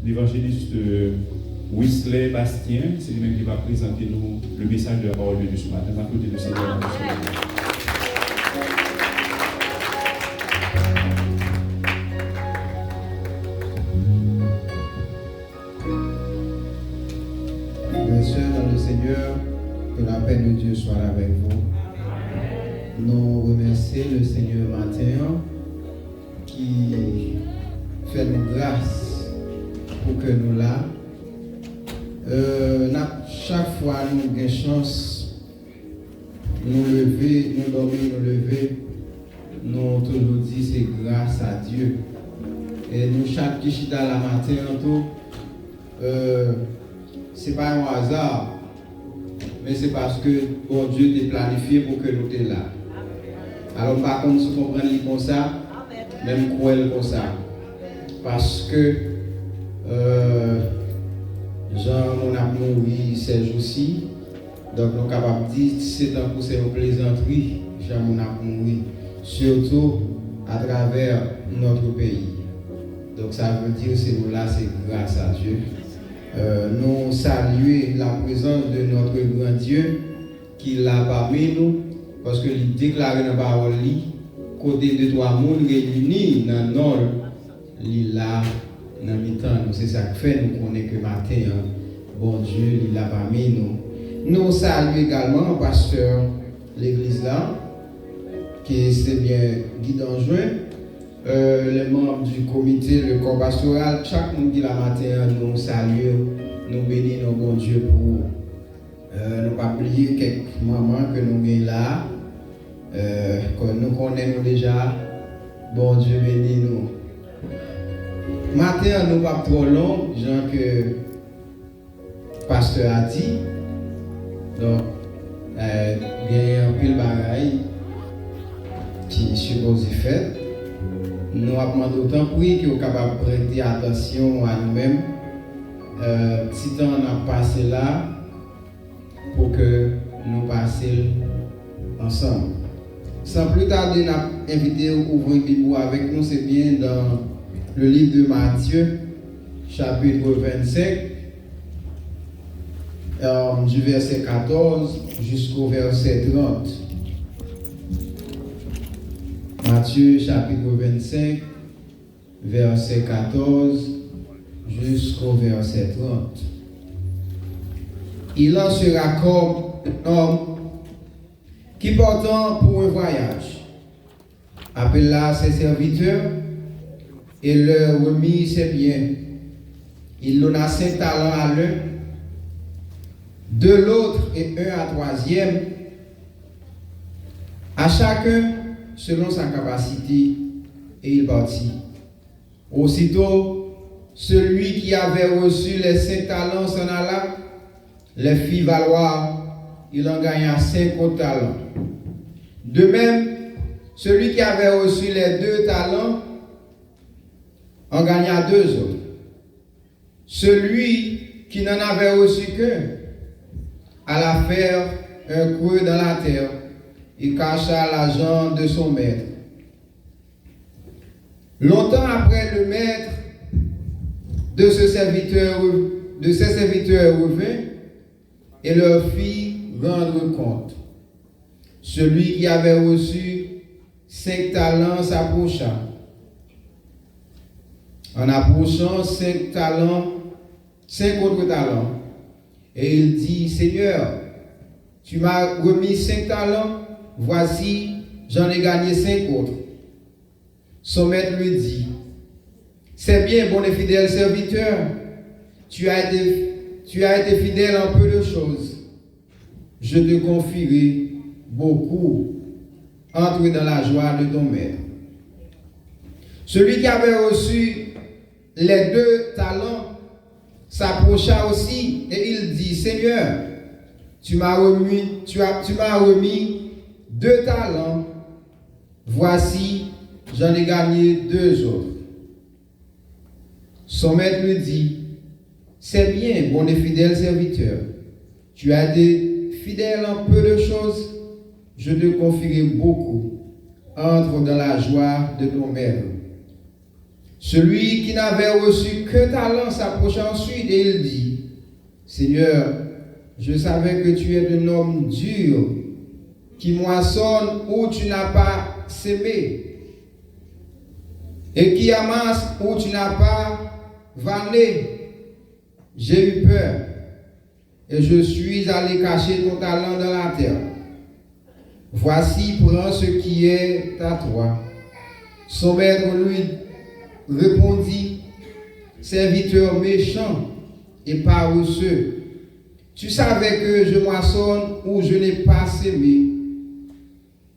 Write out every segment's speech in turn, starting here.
l'évangéliste Wesley Bastien, c'est lui-même qui va présenter nous le message de la parole de Dieu ce matin. À côté de Seigneur. Mes sœurs dans le Seigneur, que la paix de Dieu soit avec vous. Nous remercions le Seigneur matin qui fait nous grâce pour que nous là. Chaque fois nous avons chance, nous lever, nous dormir, nous lever, nous toujours dit c'est grâce à Dieu. Et nous chaque qui chita la matin tout, c'est pas un hasard, mais c'est parce que bon Dieu t'a planifié pour que nous soyons là. Alors par contre, si vous comprenez comme ça, même cruel comme ça, parce que Jean, mon amour, ces jours-ci, donc nous sommes capables de dire c'est un coup, c'est une plaisanterie, Jean, mon amour, surtout à travers notre pays. Donc ça veut dire que c'est nous là, c'est grâce à Dieu. Nous saluer la présence de notre grand Dieu qui l'a parmi nous, parce que il déclare dans la parole, côté de trois mondes réunis dans le nord, il là dans le temps. C'est ça que fait, nous connaissons que matin, bon Dieu, il l'a parmi nous. Nous saluons également le pasteur de l'église là, qui c'est bien Guy Danjouin, les membres du comité, le corps pastoral, chaque monde qui la matin, nous saluons, nous bénissons bon Dieu pour ne pas oublier quelques moments que nous avons là, que nous connaissons déjà, bon Dieu bénit nous. Matin, nous ne pas trop long, genre que le pasteur a dit, donc, il y a un pile bagaille qui est supposé faire. Nous avons d'autant plus que nous sommes capables de prêter attention à nous-mêmes. Si temps on a passé là, pour que nous passions ensemble. Sans plus tarder, nous avons invité à ouvrir une Bible avec nous, c'est bien dans le livre de Matthieu, chapitre 25, du verset 14 jusqu'au verset 30. Matthieu chapitre 25, verset 14 jusqu'au verset 30. Il en sera comme un homme qui partant pour un voyage appela ses serviteurs et leur remit ses biens. Il donna 5 talents à l'un, 2 l'autre et 1 à troisième, à chacun selon sa capacité, et il partit. Aussitôt, celui qui avait reçu les 5 talents s'en alla, les fit valoir, il en gagna 5 autres talents. De même, celui qui avait reçu les 2 talents en gagna 2 autres. Celui qui n'en avait reçu qu'un alla faire un creux dans la terre et cacha l'argent de son maître. Longtemps après, le maître de ses serviteurs revint et leur fit rendre compte. Celui qui avait reçu 5 talents s'approcha. En approchant 5 talents, 5 autres talents, et il dit, Seigneur, tu m'as remis 5 talents, voici, j'en ai gagné 5 autres. Son maître lui dit, c'est bien, bon et fidèle serviteur, tu as été fidèle en peu de choses. Je te confierai beaucoup. Entre dans la joie de ton maître. Celui qui avait reçu les 2 talents s'approcha aussi et il dit, Seigneur, tu m'as remis 2 talents, voici, j'en ai gagné 2 autres. Son maître lui dit, c'est bien, bon et fidèle serviteur, tu as été fidèle en peu de choses, je te confierai beaucoup. Entre dans la joie de ton maître. Celui qui n'avait reçu qu'un talent s'approcha ensuite et il dit, Seigneur, je savais que tu es un homme dur, qui moissonne où tu n'as pas sémé, et qui amasse où tu n'as pas vanné. J'ai eu peur, et je suis allé cacher ton talent dans la terre. Voici, prends ce qui est à toi. Son maître lui répondit, serviteur méchant et paresseux, tu savais que je moissonne où je n'ai pas sémé,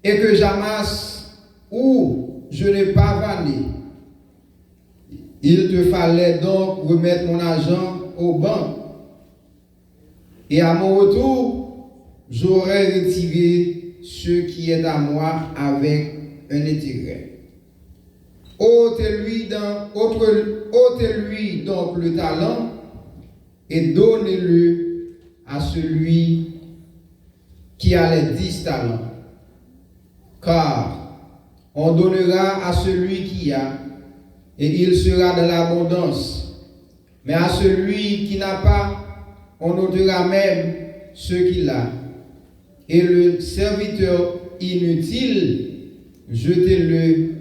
et que j'amasse où je n'ai pas vanné. Il te fallait donc remettre mon argent aux banques, et à mon retour, j'aurais retiré ce qui est à moi avec un intérêt. Ôtez-lui donc le talent et donnez-le à celui qui a les 10 talents. Car on donnera à celui qui a, et il sera dans l'abondance. Mais à celui qui n'a pas, on ôtera même ce qu'il a. Et le serviteur inutile, jetez-le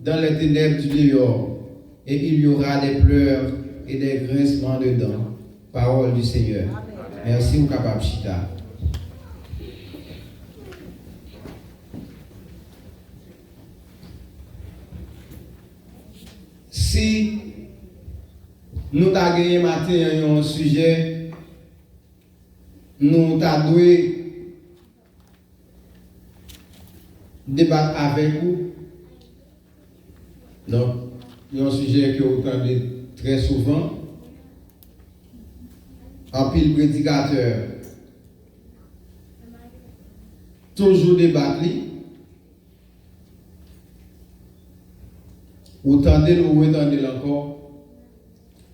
dans les ténèbres du dehors, et il y aura des pleurs et des grincements de dents. Parole du Seigneur. Merci, Oukabab Chita. Si nous avons gagné matin un sujet, nous avons dû débattre avec vous. Donc, il y a un sujet que vous entendez très souvent. En pile prédicateur, toujours débattre. Vous entendez, nous entendez encore.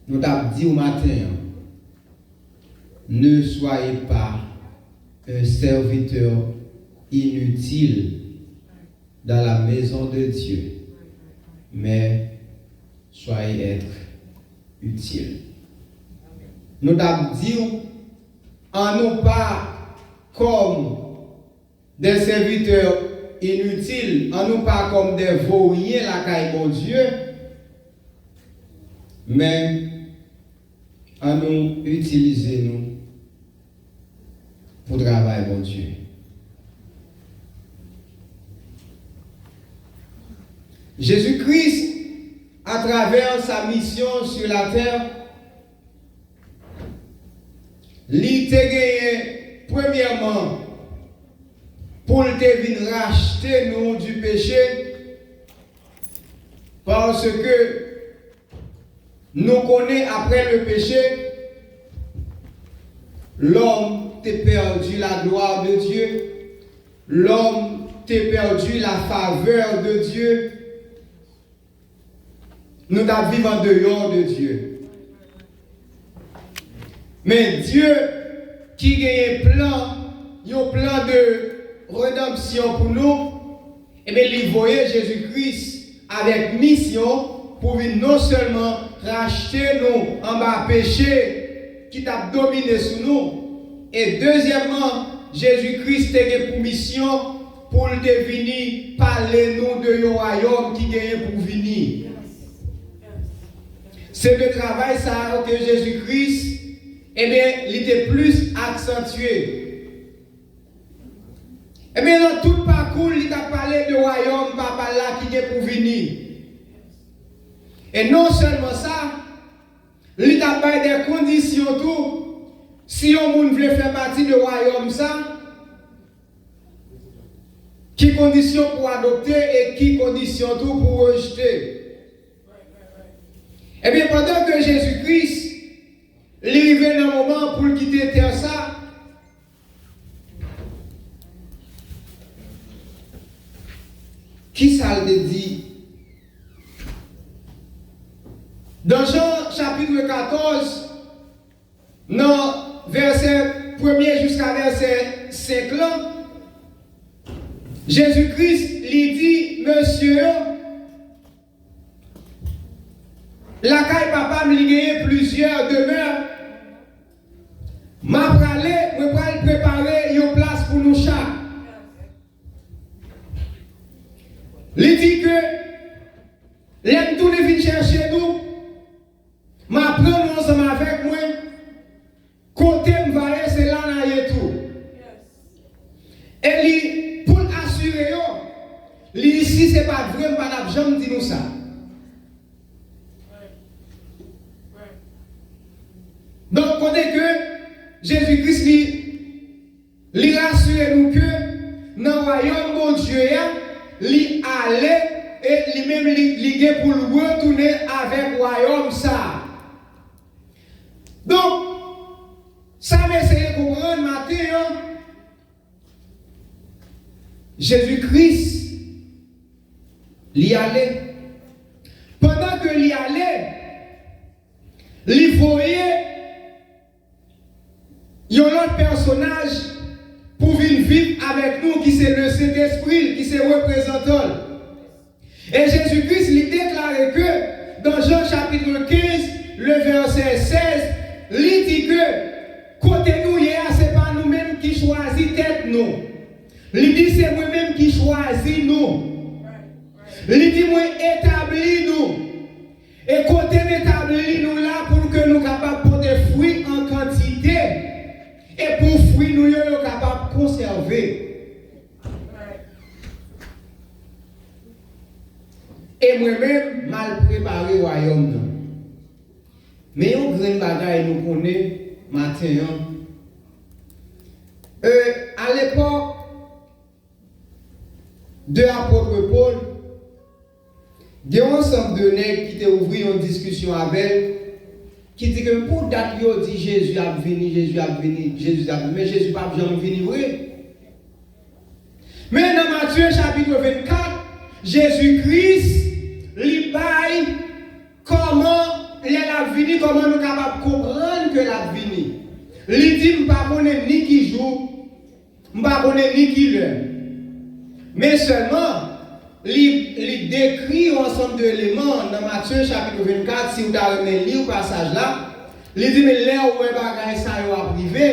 Nous avons dit au matin, ne soyez pas un serviteur inutile dans la maison de Dieu, mais soyez être utile. Nous avons dit, en nous pas comme des serviteurs inutiles, en nous pas comme des vauriens la caille bon Dieu, mais en nous utiliser nous pour travailler bon Dieu. Jésus-Christ, à travers sa mission sur la terre, il t'a gagné premièrement pour te venir racheter nous du péché, parce que nous connaissons après le péché, l'homme t'a perdu la gloire de Dieu, l'homme t'a perdu la faveur de Dieu. Nous vivons en dehors de Dieu. Mais Dieu qui a un plan de rédemption pour nous, et bien il voyait Jésus-Christ avec mission pour venir non seulement racheter nous en bas péché qui t'a dominé sur nous, et deuxièmement, Jésus-Christ a pour mission pour venir parler nous de un royaume qui gagne pour venir. C'est le travail ça que Jésus-Christ, eh bien, il était plus accentué. Eh bien, dans tout parcours, il a parlé de royaume, papa là qui est pour venir. Et non seulement ça, il a parlé des conditions tout. Si on veut faire partie du royaume ça, qui conditions pour adopter et qui conditions tout pour rejeter. Eh bien, pendant que Jésus-Christ, il arrivait dans un moment pour quitter terre ça, qui ça le dit? Dans Jean chapitre 14, dans verset 1er jusqu'à verset 5 là, Jésus-Christ lui dit, Monsieur, la caille papa me gagné plusieurs demeures. M'a pralé, me pral préparer une place pour nous chaque. Il dit que l'aime tout vient chercher nous. M'a prendre ensemble avec moi. Côté m'vailler c'est là na tout. Et lui pour assurer yo, lui ici c'est pas vrai, pas la jambe dit nous ça. Donc côté que Jésus-Christ lui rassure nous que dans le royaume bon Dieu lui allait et lui-même lui pour retourner avec le royaume ça. Donc ça m'essaye de comprendre matin. Jésus-Christ l'y allait. Pendant que l'y allait, l'y voyait il y a un autre personnage pour venir vivre avec nous qui c'est le Saint-Esprit, qui c'est représentant. Et Jésus-Christ lui déclarait que dans Jean chapitre 15, le verset 16, il dit que côté nous, c'est pas nous-mêmes qui choisissons tête nous. Il dit c'est moi-même qui choisis nous. Il dit moi établis nous. Et côté établis nous là pour que nous capables de porter fruits en quantité. Et pour fruits, nous sommes capables de conserver. Et moi-même, mal préparé au royaume. Mais on grande bagaille nous connaît matin. À l'époque de l'apôtre Paul, il y a un ensemble de nègres qui ont ouvert une discussion avec qui dit que pour date, il dit Jésus a venu, Jésus a venu, Jésus a venu, mais Jésus n'a pas jamais venu, oui. Mais dans Matthieu chapitre 24, Jésus-Christ lui baille comment il a venu, comment nous sommes capables de comprendre que l'a venu. Il dit, je ne connais pas ni qui joue, je ne connais ni qui l'heure. Mais seulement, il décrit un ensemble d'éléments dans Matthieu chapitre 24, si vous avez lu le passage là, il dit, mais là où est ça va privé,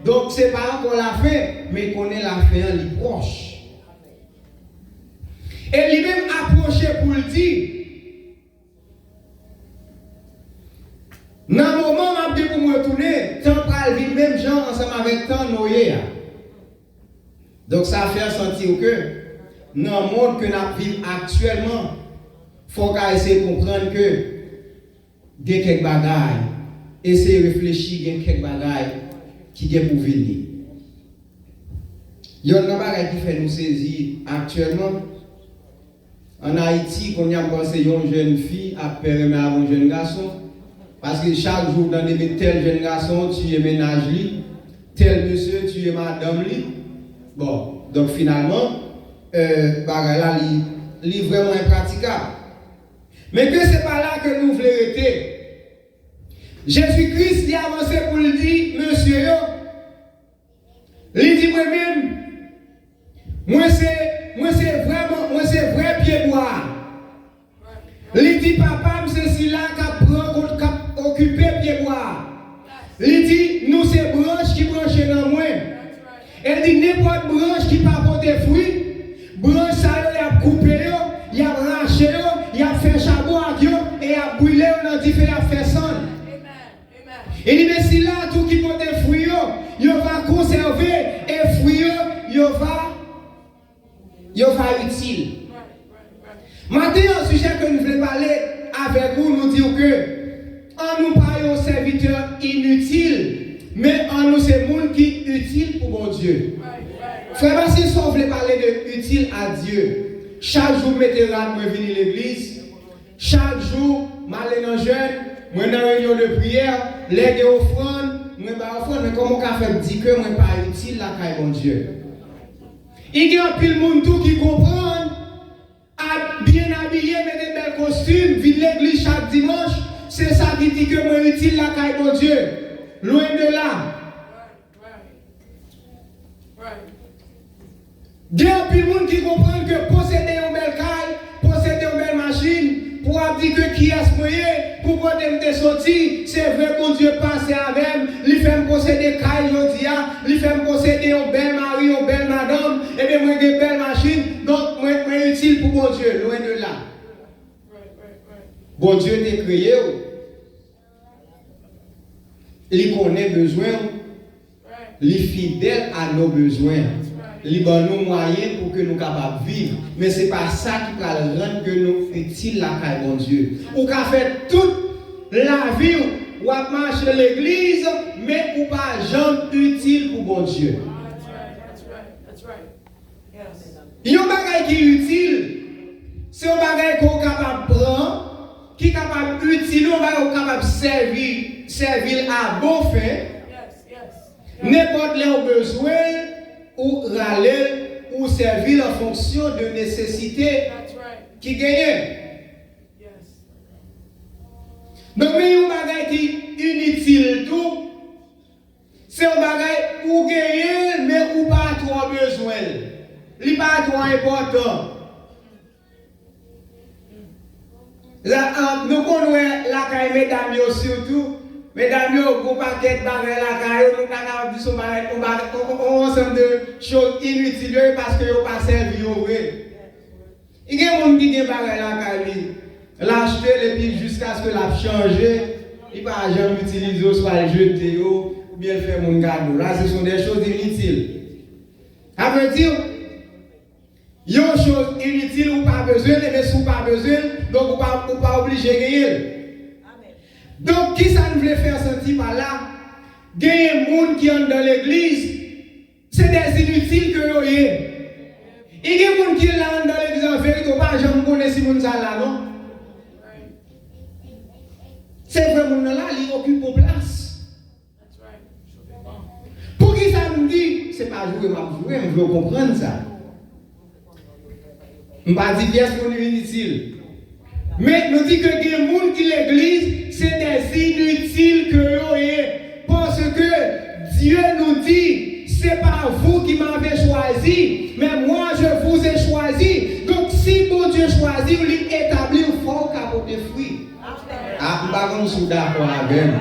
donc c'est pas qu'on l'a fait, mais qu'on est la fait en proche. Et lui-même approché pour le dire, dans le moment où je vais me retourner, tant pour vivre même gens ensemble avec tant Noé. Donc ça fait sentir que dans le monde que nous vivons actuellement, il faut essayer de comprendre que il y a quelques bagailles, essayer de réfléchir, il y a quelques bagailles qui sont pour venir. Il y a un bagage qui fait nous saisir actuellement. En Haïti, quand on a pensé une jeune fille à permettre à un jeune garçon, parce que chaque jour, dans des tel jeune garçon, tu es ménage, tel monsieur, tu es madame. Bon, donc finalement, bagay là, li vraiment impraticable. Mais que c'est pas là que nous voulons être. Jésus-Christ a avancé pour le dire, monsieur, il dit moi-même, moi c'est vrai pied bois. Il dit papa, c'est si là qui occupé pied bois. Il dit nous c'est branche qui branche dans moi. Il dit n'importe branche qui pas porter fruit. Branche ça il a coupé il a arraché il a fait chabot et il a brûlé dans différents façons. Il dit mais si là tout qui porte fruit il va conserver et fruit il va utile. Maintenant un sujet que nous voulons parler avec vous, nous dire que en nous parlons serviteurs inutiles, mais en nous c'est monde qui utile pour mon Dieu. Frère, si vous voulez parler de utile à Dieu, chaque jour, mettez là, moi venir à l'église. Chaque jour, je dans jeune, moi dans réunion de prière, les offrandes, moi pas offrande, mais comment on fait dire que moi pas utile là, quand bon Dieu. Il y a un pile monde tout qui comprend, bien habillé, mettre des belles costumes, vide l'église chaque dimanche, c'est ça qui dit que moi utile là, quand bon Dieu. Loin de là. Il y a plus de monde qui comprend que posséder une belle caille, posséder une belle machine, pour dire que qui est-ce moyen pour côté me sorti, c'est vrai que Dieu passe avec, il fait me posséder caille jodia, il fait me posséder un bel mari, une belle madame, et bien moi une belle machine, donc moi utile pour mon Dieu, loin de là. Bon Dieu t'a créé, il connaît besoin, il est fidèle à nos besoins. Il donne nos moyens pour que nous capables de vivre. Mais ce n'est pas ça qui va rendre que nous utiles la caille bon Dieu. Ou qu'à faire toute la vie, ou à marcher à l'église, mais ou pas jamais utile pour bon Dieu. Il y a un bagage qui est utile. C'est un bagage qu'on est capable de prendre, qui est capable d'utiliser, on est capable de servir à bon fin. N'importe les besoin, ou râler, ou servir en fonction de nécessité qui gagne. Donc, il y a un bagage qui est inutile tout. C'est un bagage où gagner, mais où pas trop besoin. Il n'est pas trop important. Là, nous connaissons la caille, mesdames, surtout. Mesdames, vous paquet de bagages la caille, nous avons dit un ensemble de choses inutiles parce que vous pas servi. Il y a des gens qui ont des bagages la caille, l'acheter et puis jusqu'à ce que la change, il ne va jamais utiliser, soit le jeter, ou bien faire mon cadeau. Là, ce sont des choses inutiles. Ça veut dire, il y a des choses inutiles ou pas besoin, mais si vous pas besoin, donc vous ne pas obligé de gagner. Donc, qui ça nous voulait faire sentir par là? Gagner des gens qui sont dans l'église, c'est des inutiles que vous avez. Il y a des gens qui sont dans l'église en vérité, je ne connais pas si vous sont là, non? C'est vrai, gens là, ils occupent une place. Pour qui ça me dit? Ce n'est pas jouer, je veux comprendre ça. Je ne vais pas dire bien ce qu'on est inutile. Mais nous dit que les gens qui l'église, c'est des inutiles que vous avez. Parce que Dieu nous dit, c'est pas vous qui m'avez choisi, mais moi je vous ai choisi. Donc si bon Dieu choisit, vous l'établissez, il faut qu'il des fruits. Ah, je ne suis pas d'accord avec vous.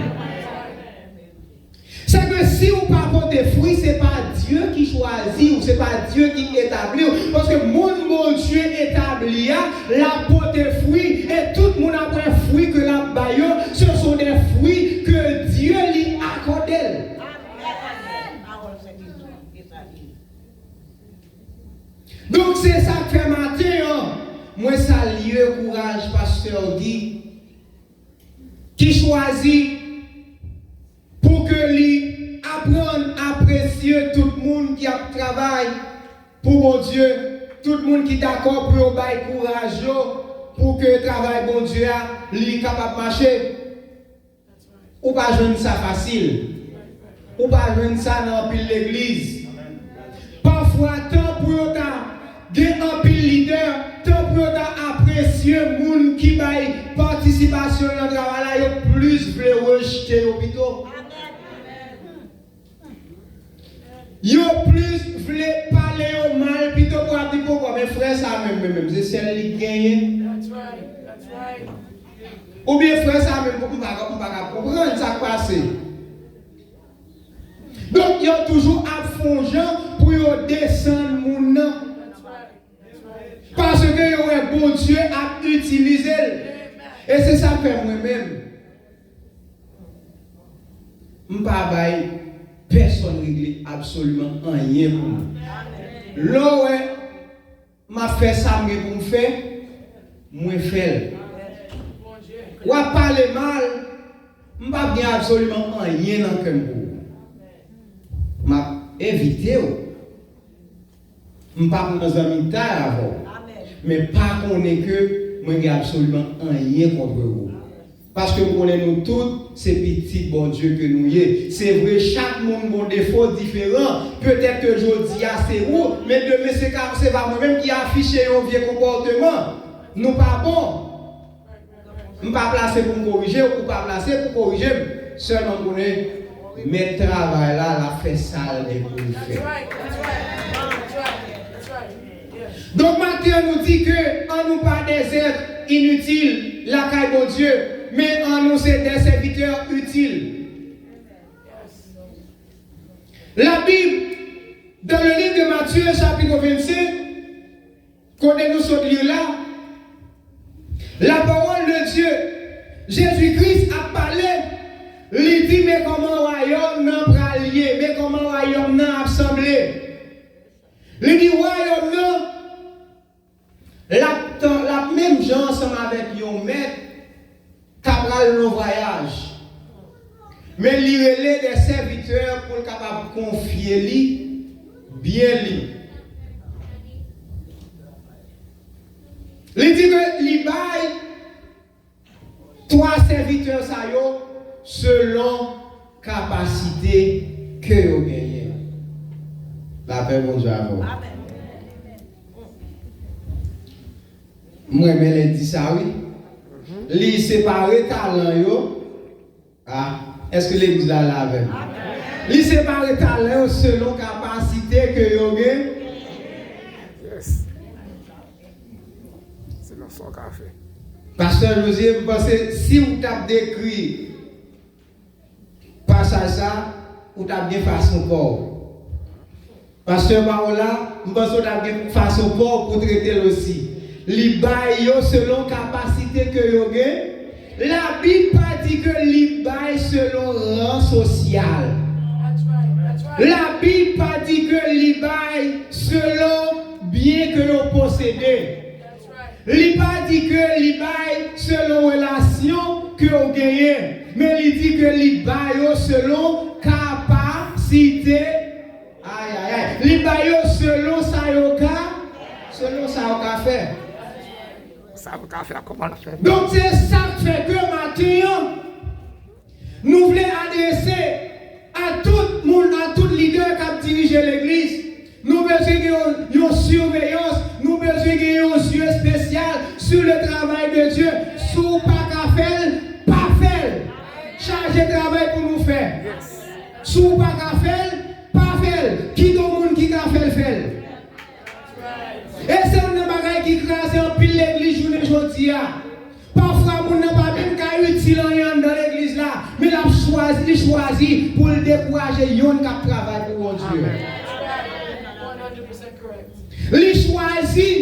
C'est que si vous ne portez pas des fruits, ce n'est pas Dieu qui choisit ou ce n'est pas Dieu qui établit. Parce que mon Dieu établit la porte des fruits et tout le monde a un fruit que la baillon, ce sont des fruits que Dieu lui accorde. Donc c'est ça que fait matin. Moi, ça lieu courage, pasteur Guy, qui choisit pour que lui apprenne à apprécier tout le monde qui a travaillé pour mon Dieu, tout le monde qui est d'accord pour bailler courage pour que le travail bon Dieu lui capable de marcher. Ou pas joindre ça facile. Ou pas joindre ça dans l'église. Parfois, tant pour autant, il y a un pile leader, tant pour autant apprécier les gens qui baillent participation dans le travail, ils plus veulent rejeter l'hôpital. Yo plus voulez parler au mal, plutôt pour dire pourquoi mes frères ça même, c'est celle qui gagne. Ou bien frère ça même, pour pas comprendre ça passe. Donc il y a toujours à fond pour descendre mon nom. Parce que il y a un bon Dieu à utiliser. Et c'est ça que moi-même. Je ne pas personne ne règle absolument rien pour moi. Là où m'a fait ça pour me faire, moi faire. Ou parler mal, je ne pas bien absolument rien dans le pour. M'a évité. Je ne pas dans un amis avant. Mais pas qu'on est que moi j'ai absolument rien contre vous. Parce que nous connaissons tous ces petits bon Dieu que nous y. C'est vrai, chaque monde a des défauts différents. Peut-être que je dis c'est vous, mais demain c'est pas moi-même qui affiche un vieux comportement. Nous pas bon. Nous pas placé pour me corriger ou pas placé pour corriger. Seulement nous connaissons mettre travail là, la fait sale et pour le faire. Donc maintenant nous dit que on nous pas des êtres inutiles. la caille bon Dieu, mais en nous c'est des serviteurs utiles. La Bible, dans le livre de Matthieu, chapitre 25, quand nous sommes là, la parole de Dieu, Jésus-Christ a parlé, il dit, mais comment le royaume n'a pas lié, mais comment le royaume n'a assemblé. Il dit, royaume n'a, la même gens ensemble avec un maître, Cabral le voyage. Mais il relève des serviteurs pour capable confier lui, bien lui. Il dit que il baille 3 serviteurs ça yo selon capacité que vous gagnez. La paix bon Dieu à vous. Moi je dit ça oui. Li séparer talent yo. Ah, est-ce que l'église là là avec? Li séparer talent selon capacité que vous gagnez. Pasteur José, vous pensez, si vous avez décrit passage ça, vous avez bien façon corps. Pasteur Paola, vous pensez que vous avez bien façon corps pour traiter aussi. Les bails selon capacité que vous avez. La Bible pas dit que les bails selon rang social. La Bible pas dit que les bails selon bien que vous possédez. Il pas dit que il baille selon relation que vous gagnez, mais il dit que il baille selon capacité. Aïe aïe aïe. Il baille selon ça yoka, selon ça yoka fait. Ça yoka fait comment la faire? Donc c'est ça qui fait que maintenant nous voulons adresser à tout le monde, à tout leader qui a dirigé l'église. Nous besoin d'une surveillance, nous besoin d'un yeux spécial sur le travail de Dieu. Sous pas qu'à faire, pas faire. Chargé de travail pour nous faire. Sous pas qu'à faire, pas faire. Qui dans le monde qui a fait, faire. Et c'est un bagage qui crase en pile l'église journée aujourd'hui. Parfois, on n'a pas même qu'à utile dans l'église là, mais il a choisi pour le décourager, il y a un travail pour Dieu. Il choisit,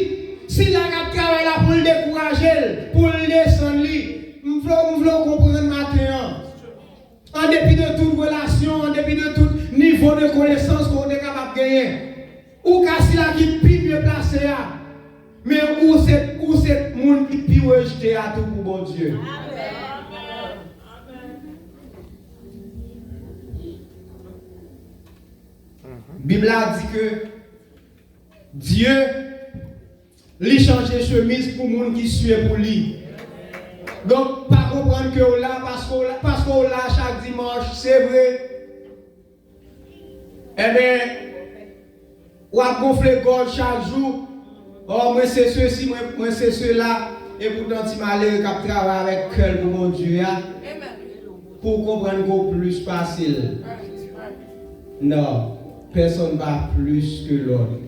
si la travail là pour le décourager, pour le descendre, nous voulons comprendre matin. En dépit de toute relation, en dépit de tout niveau de connaissance qu'on est capable de gagner. Ou si la qui est mieux placé, mais où c'est le monde qui est rejeté à tout pour bon Dieu. La Bible a dit que Dieu lui change de chemise pour les gens qui suivent pour lui. Donc, pas comprendre que on là parce qu'on là chaque dimanche, c'est vrai. Eh bien, on a gonflé gorge chaque jour. Oh, moi c'est ceci, moi c'est cela. Et pourtant, tu m'as l'air de travailler avec cœur pour mon Dieu. Pour comprendre qu'on plus facile. Non, personne ne va plus que l'autre.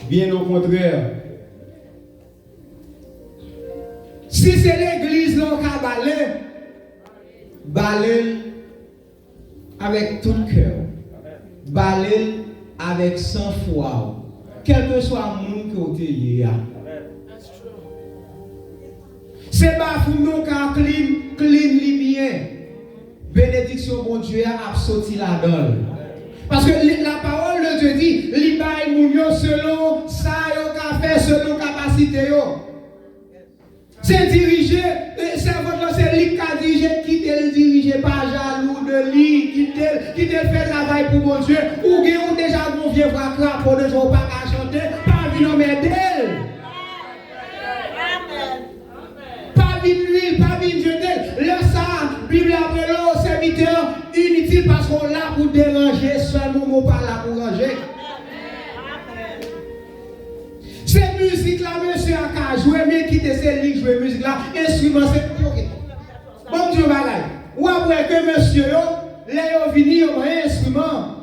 Bien au contraire. Si c'est l'église qui a balé avec tout le cœur, balé avec sang-froid, quel que soit le monde que vous avez. C'est pas pour nous qu'à clean bien. Bénédiction, bon Dieu, a sorti la donne. Parce que la parole de Dieu dit, l'Ibaï Mounio selon ça, selon capacité. C'est dirigé, c'est votre c'est lui qui a dirigé, qui te dirige, pas jaloux de lui, qui te fait travail pour mon Dieu, ou qui ont déjà mon vieux bras crapaud de jour pas qu'à chanter, pas venir m'aider. Pas venir l'huile, pas venir jeter. Le ça, Bible après l'eau, serviteur inutile parce qu'on l'a pour déranger, seulement on pas là pour ranger. Cette musique-là, monsieur a joué, mais qui te sait lui jouer musique là, instrument c'est pour bon Dieu bagaille. Ou après que monsieur yo, les yo vini yo un instrument.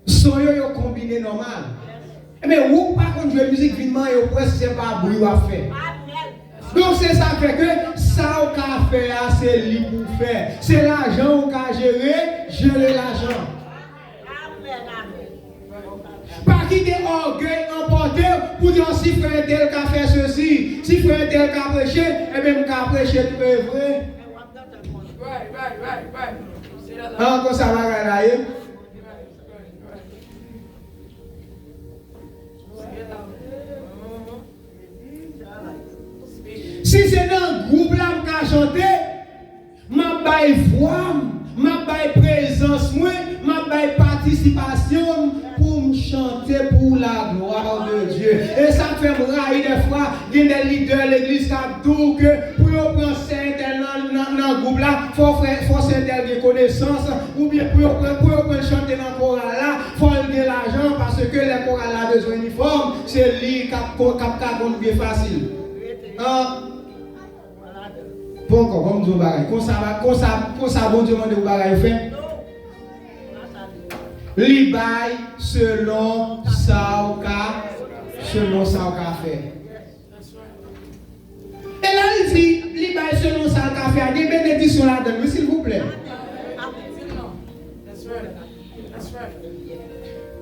Son yo combiné normal. Mais ou pas quand jouer musique finement yo presque c'est pas bruit à faire. Donc c'est ça qui fait que ça au café c'est lui pour faire. C'est l'argent au cas gérer l'argent. Pas quitter orgueil emporté pour dire si frère tel qu'a fait ceci, si frère tel qu'a prêché, et même qu'a prêché tout est vrai. Encore ça va gagner. Si c'est dans le groupe là qui a chanté, ma baille voix, ma baille présence, ma baille participation pour me chanter pour la gloire de Dieu. Et ça fait me railler des fois, il y a des leaders de l'église qui ont dit que pour prendre certains dans le groupe là, il faut certaines connaissances, ou bien pour chanter dans le choral là, il faut donner l'argent parce que le choral a besoin d'uniforme, c'est lui qui a conduit facile. Bon, comme Dieu bagaille, comme ça, bon Dieu demande de bagaille fait. Li bail selon ça ou fait. Et là il dit, li bail selon ça ou fait. Des bénédictions là-dedans, s'il vous plaît.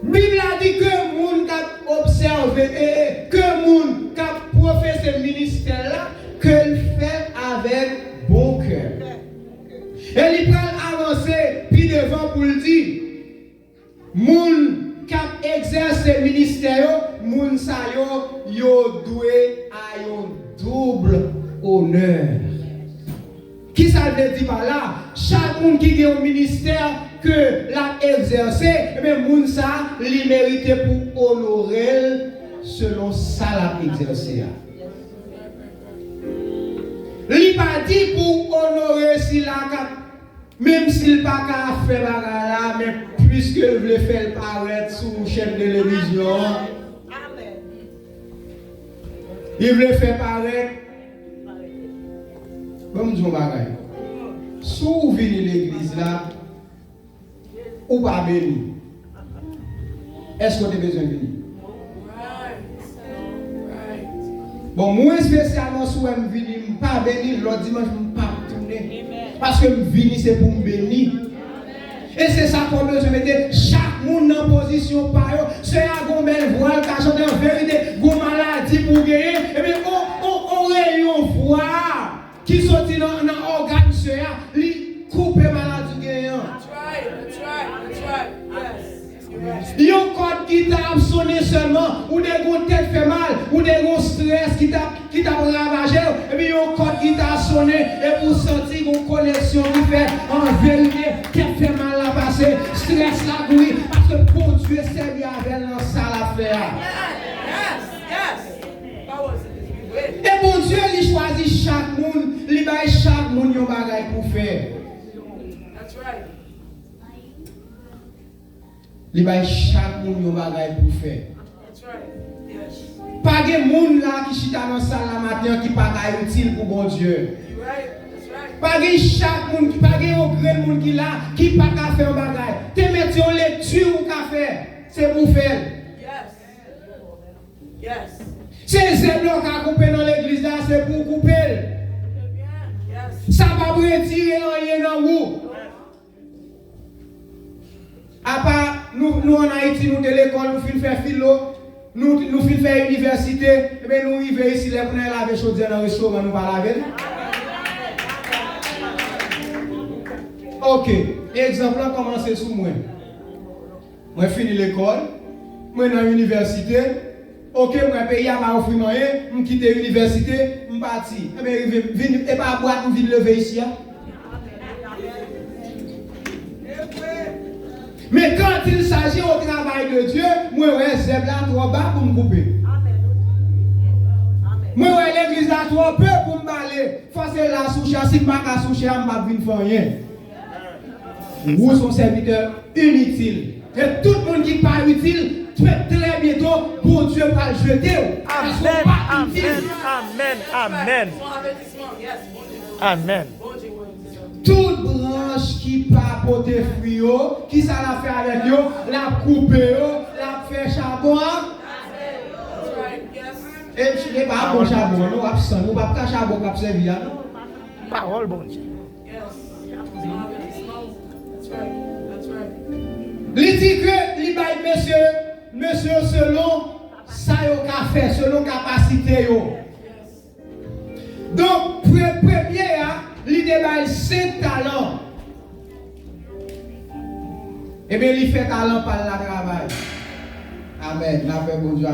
Bible a dit que moun qui observe que moun qui professe le ministère là, que le fait avec bon cœur. Et il peut avancer puis devant pour le dire. Moun qui exerce le ministère, moun sa yo doué à un double honneur. Qui ça veut dire par là? Chaque monde qui a un ministère que l'a exercé, mais moun sa li mérite pour honorer selon ça l'a exercé. Li pas dit pour honorer si la même s'il pas qu'à faire bagarre mais puisque il veut faire paraître sous chaîne de télévision. Il veut faire paraître. Comme Dieu bagaille. Si vous venez l'église là, ou pas béni. Est-ce que vous avez besoin de venir? Bon, moi spécialement si vous venez, je ne pas béni, l'autre dimanche, je ne pas tourner. Parce que venir c'est pour me bénir. Et c'est ça qu'on veut se mettre chaque monde en position par eux. C'est un belle voile qui a chanté en vérité, une maladie pour gagner. Et bien, on réunion voix qui sortit dans l'organe, il coupe la maladie gagnant. Il y a un code qui t'a sonné seulement, ou des gros têtes fait mal, ou des gros stress qui t'a ravagé, et puis il y a un code qui t'a sonné, et vous sentez une connexion qui fait en vérité, tête fait mal à passer, stress la oui, parce que pour Dieu c'est bien avec dans ça l'affaire. Et pour Dieu, il choisit chaque monde, il baille chaque monde un bagage pour faire. Il va chaque monde un bagage pour faire. Pas de monde là qui chita dans la salle la matin qui pas utile pour bon Dieu. Pas de chaque monde qui pas de grand monde qui là qui pas faire un bagage. Te mettez en lecture ou faire, c'est pour faire. C'est zèbre qui a coupé dans l'église là, c'est pour couper. Ça va pas retirer rien dans vous. À part nous en Haïti, nous de l'école, nous finissons faire philo, nous finissons faire université, et bien nous arrivons ici, là, pour laver chaudière dans le restaurant, nous ne pas laver. Ok, exemple là, commencez sous moi. Moi, fini l'école, moi dans l'université, ok, moi pays à ma offrir rien, je quitte l'université, je parti. Et bien, et pas boîte, je viens lever ici. Mais quand il s'agit au travail de Dieu, moi, c'est là trop bas pour me couper. Moi, l'église là trop peu pour me balayer. Forcer la souche, si je ne peux pas soucher, je ne peux pas faire rien. Vous sont serviteurs inutiles. Et tout le monde qui n'est pas utile, très bientôt, pour Dieu va le jeter. Amen. Amen. Toute branche qui pas porter fruit, qui ça l'a fait avec eux, la couper, la fait charbon. Et n'est pas bon charbon, nous absent, nous pas de charbon qui a servi. Parole, bon Dieu. Il dit que, il baille monsieur selon ça yo qu'a fait, selon capacité yo. Donc, premier, il débaille 5 talents. Et bien, il fait talent par le travail. Amen. La paix, bon Dieu,